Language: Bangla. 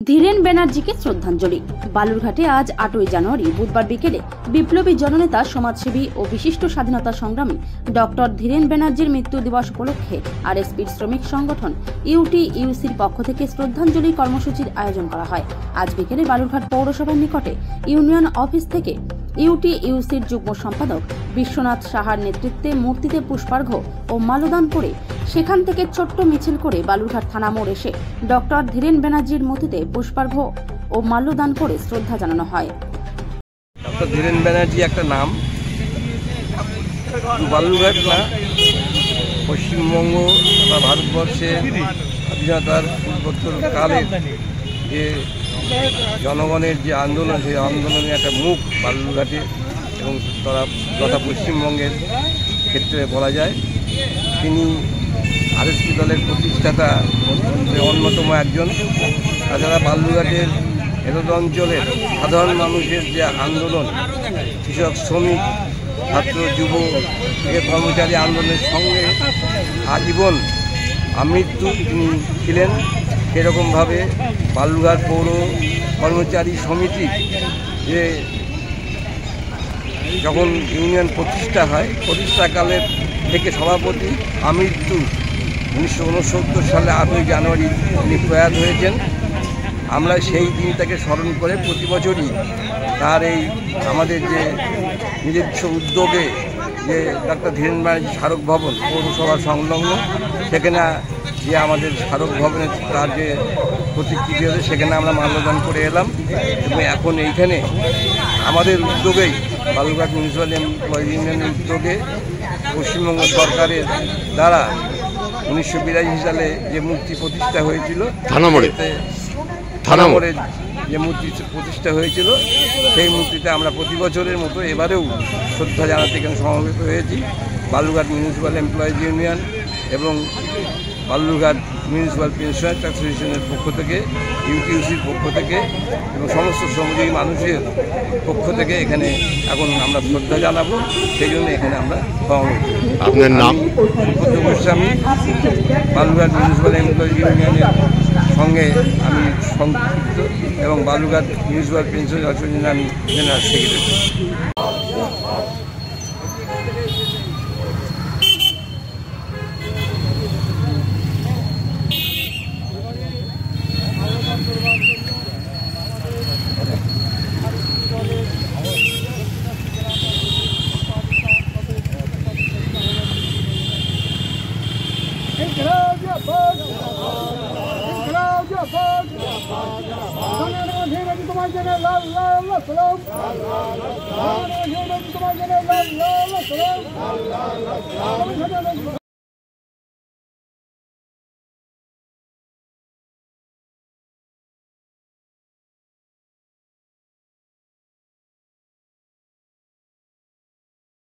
ধীরেন ব্যানার্জিকে শ্রদ্ধাঞ্জলি। বালুরঘাটে আজ 8ই জানুয়ারি বুধবার বিকেলে বিপ্লবী জননেতা, সমাজসেবী ও বিশিষ্ট স্বাধীনতা সংগ্রামী ডক্টর ধীরেন ব্যানার্জির মৃত্যু দিবস উপলক্ষে আরএসপির শ্রমিক সংগঠন ইউটিইউসির পক্ষ থেকে শ্রদ্ধাঞ্জলি কর্মসূচির আয়োজন করা হয়। আজ বিকেলে বালুরঘাট পৌরসভার নিকটে ইউনিয়ন অফিস থেকে ইউটিইউসির যুগ্ম সম্পাদক বিশ্বনাথ সাহার নেতৃত্বে মূর্তিতে পুষ্পার্ঘ্য ও মাল্যদান করে সেখান থেকে ছোট্ট মিছিল করে বালুরঘাট থানা মোড় এসে ডক্টর ধীরেন ব্যানার্জির মূর্তিতে পুষ্পার্ঘ্য ও মাল্যদান করে শ্রদ্ধা জানানো হয়। ডক্টর ধীরেন ব্যানার্জি একটা নাম, বালুরঘাট না, পশ্চিমবঙ্গ বা ভারতবর্ষের স্বাধীনতার পূর্বোত্তর কালে যে জনগণের যে আন্দোলন, সেই আন্দোলনের একটা মুখ বালুরঘাটে এবং তথা পশ্চিমবঙ্গের ক্ষেত্রে বলা যায়। তিনি আরএসপি দলের প্রতিষ্ঠাতা অন্যতম একজন। তাছাড়া বালুরঘাটের এতদ অঞ্চলের সাধারণ মানুষের যে আন্দোলন, কৃষক, শ্রমিক, ছাত্র, যুব থেকে কর্মচারী আন্দোলনের সঙ্গে আজীবন আমৃত্যু তিনি ছিলেন। সেরকমভাবে বালুরঘাট পৌর কর্মচারী সমিতি যে যখন ইউনিয়ন প্রতিষ্ঠা হয়, প্রতিষ্ঠাকালের থেকে সভাপতি আমৃত্যু 1969 সালে 8ই জানুয়ারি তিনি প্রয়াত হয়েছেন। আমরা সেই দিনটাকে স্মরণ করে প্রতি বছরই তার এই আমাদের যে নিজস্ব উদ্যোগে যে ডক্টর ধীরেন ব্যানার্জি স্মারক ভবন পৌরসভার সংলগ্ন, সেখানে যে আমাদের স্মারক ভবনে তার যে প্রতিকৃতি আছে সেখানে আমরা মাল্যদান করে এলাম। এবং এখন এইখানে আমাদের উদ্যোগেই বালুরঘাট মিউনিসিপ্যাল এমপ্লয়িজ ইউনিয়নের উদ্যোগে পশ্চিমবঙ্গ সরকারের দ্বারা 1982 সালে যে মূর্তি প্রতিষ্ঠা হয়েছিল, থানা মোড়ে যে মূর্তি প্রতিষ্ঠা হয়েছিল, সেই মূর্তিতে আমরা প্রতি বছরের মতো এবারেও শ্রদ্ধা জানাতে এখানে সমবেত হয়েছি। বালুরঘাট মিউনিসিপ্যাল এমপ্লয়িজ ইউনিয়ন এবং বালুরঘাট মিউনিসিপ্যাল পেনশনার্স অ্যাসোসিয়েশনের পক্ষ থেকে, ইউটিইউসির পক্ষ থেকে এবং সমস্ত শ্রমজীবী মানুষের পক্ষ থেকে এখানে এখন আমরা শ্রদ্ধা জানাবো। সেই জন্য এখানে আমরা সমবেত। আপনার নাম? গোস্বামী, বালুরঘাট মিউনিসিপ্যাল এমপ্লয়িজ ইউনিয়নের সঙ্গে আমি সংযুক্ত এবং বালুরঘাট মিউনিসিপ্যাল পেনশনার্স অ্যাসোসিয়েশনের আমি জেনারেল সেক্রেটারি। তোমার